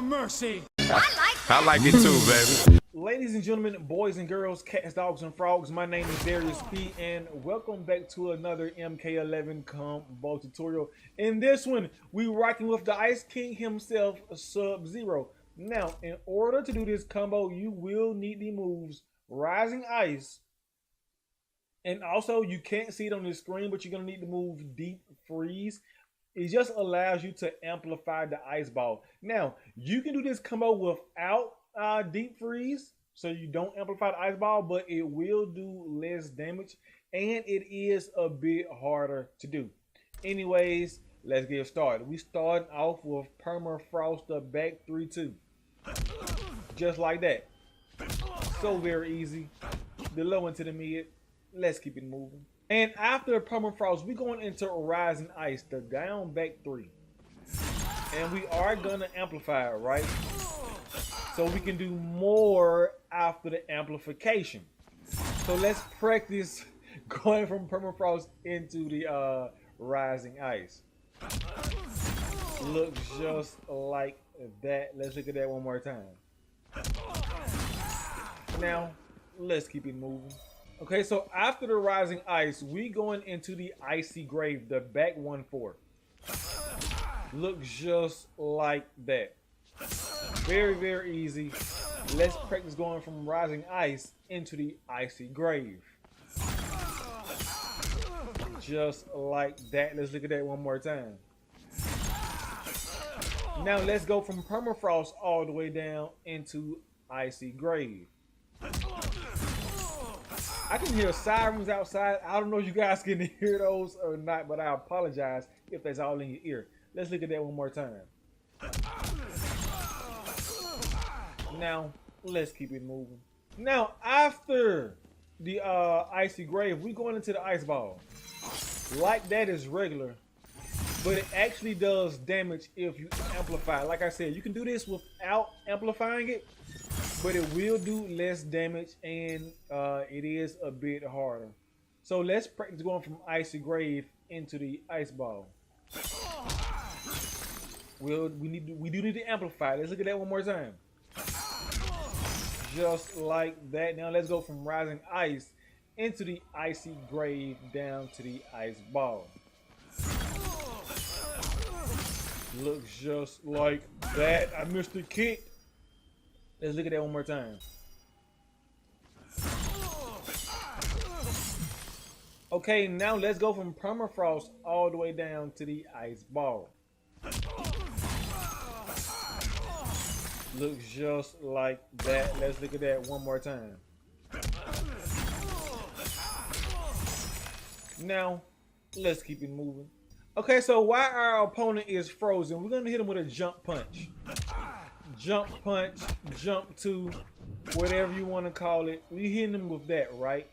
no mercy. I like it too, baby. Ladies and gentlemen, boys and girls, cats, dogs, and frogs, my name is Daryus P, and welcome back to another MK11 combo tutorial. In this one, we rocking with the Ice King himself, Subzero. Now, in order to do this combo, you will need the moves Rising Ice, and also you can't see it on the screen, but you're gonna need to move Deep Freeze. It just allows you to amplify the ice ball. Now, you can do this combo without Deep Freeze, so you don't amplify the ice ball, but it will do less damage, and it is a bit harder to do. Anyways, let's get started. We start off with Permafrost the back 3-2. Just like that. So very easy. The low into the mid. Let's keep it moving. And after Permafrost, we're going into Rising Ice, the down back 3. And we are gonna amplify it, right? So we can do more after the amplification. So let's practice going from Permafrost into the Rising Ice. Looks just like that. Let's look at that one more time. Now, let's keep it moving. Okay, so after the Rising Ice, we going into the Icy Grave, the back 1-4. Looks just like that. Very, very easy. Let's practice going from Rising Ice into the Icy Grave. Just like that. Let's look at that one more time. Now let's go from Permafrost all the way down into Icy Grave. I can hear sirens outside. I don't know if you guys can hear those or not, but I apologize if that's all in your ear. Let's look at that one more time. Now, let's keep it moving. Now, after the Icy Grave, we're going into the Ice Ball. Like that is regular, but it actually does damage if you amplify. Like I said, you can do this without amplifying it, but it will do less damage, and it is a bit harder. So let's practice going from Icy Grave into the Ice Ball. We do need to amplify. Let's look at that one more time. Just like that. Now let's go from Rising Ice into the Icy Grave down to the Ice Ball. Looks just like that. I missed the kick. Let's look at that one more time. Okay, now let's go from Permafrost all the way down to the Ice Ball. Looks just like that. Let's look at that one more time. Now, let's keep it moving. Okay, so while our opponent is frozen, we're going to hit him with a jump punch. Jump punch, jump 2, whatever you want to call it. We hit them with that, right?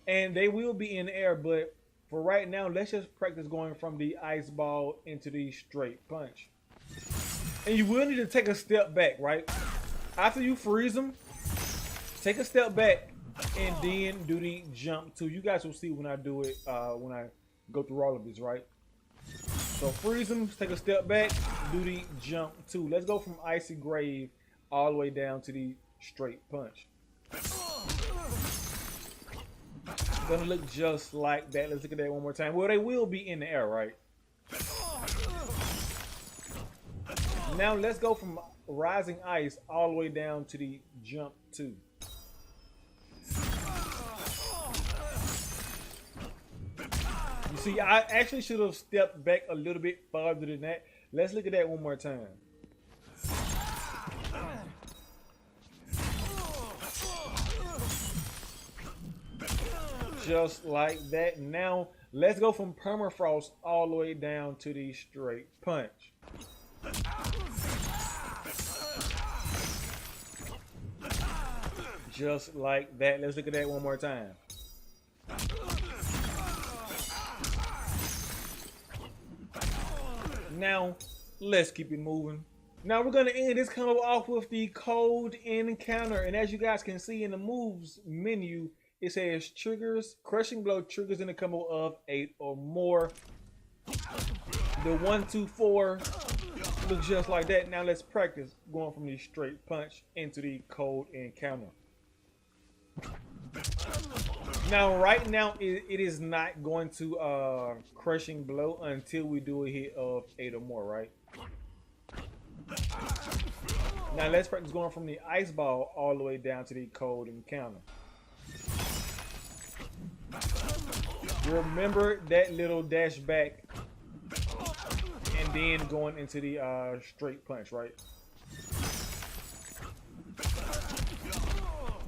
And they will be in the air, but for right now, let's just practice going from the ice ball into the straight punch. And you will need to take a step back, right? After you freeze them, take a step back and then do the jump 2. You guys will see when I do it, when I go through all of this, right? So freeze them, take a step back, do the jump 2. Let's go from Icy Grave all the way down to the straight punch. Gonna look just like that. Let's look at that one more time. Well, they will be in the air, right? Now let's go from Rising Ice all the way down to the jump 2. You see, I actually should have stepped back a little bit farther than that. Let's look at that one more time. Just like that. Now, let's go from Permafrost all the way down to the straight punch. Just like that. Let's look at that one more time. Now, let's keep it moving. Now, we're going to end this combo off with the cold encounter. And as you guys can see in the moves menu, it says triggers, crushing blow triggers in a combo of 8 or more. The 1, 2, 4 looks just like that. Now let's practice going from the straight punch into the cold encounter. Now, right now, it is not going to crushing blow until we do a hit of 8 or more, right? Now let's practice going from the ice ball all the way down to the cold encounter. Remember that little dash back and then going into the straight punch, right?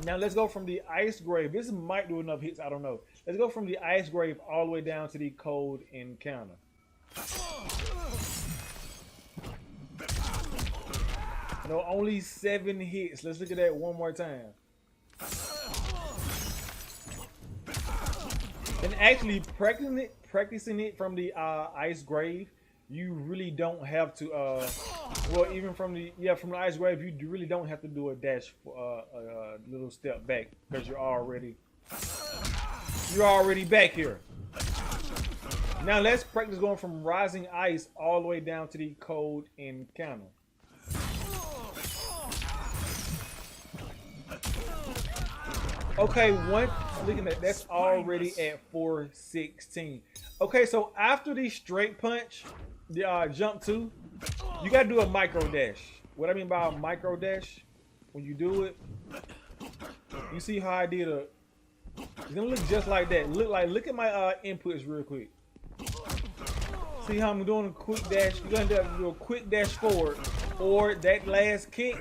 Now let's go from the ice grave. This might do enough hits, I don't know. Let's go from the ice grave all the way down to the cold encounter. No, only 7 hits. Let's look at that one more time. And actually practicing it from the ice grave, you really don't have to well, even from the ice grave, you really don't have to do a dash for a little step back because you're already back here. Now let's practice going from rising ice all the way down to the cold encounter. Okay, look at that. That's already at 416. Okay, so after the straight punch, the jump 2, you gotta do a micro dash. What I mean by a micro dash, when you do it, you see how I did it's gonna look just like that. Look at my inputs real quick. See how I'm doing a quick dash? You're gonna have to do a quick dash forward, or that last kick,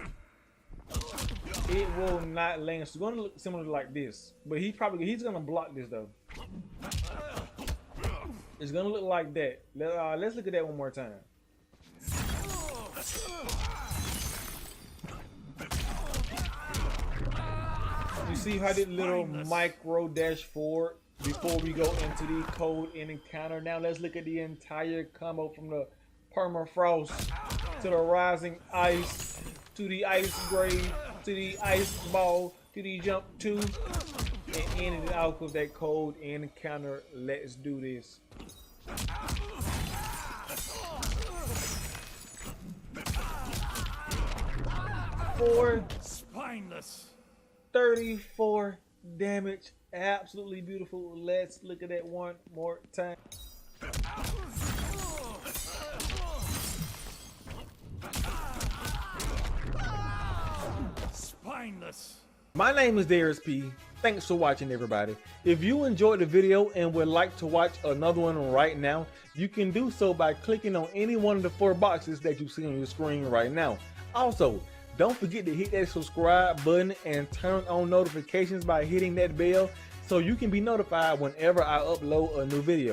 it will not land. So it's gonna look similar like this, but he's gonna block this though. It's gonna look like that. Let's look at that one more time. You see how I did little micro dash forward before we go into the cold encounter. Now let's look at the entire combo from the permafrost to the rising ice to the ice grave to the ice ball to the jump 2 and in and out of that cold encounter. Let's do this. Spineless. 34 damage. Absolutely beautiful. Let's look at that one more time. Spineless. My name is Daryus P. Thanks for watching, everybody. If you enjoyed the video and would like to watch another one right now, you can do so by clicking on any one of the 4 boxes that you see on your screen right now. Also, don't forget to hit that subscribe button and turn on notifications by hitting that bell so you can be notified whenever I upload a new video.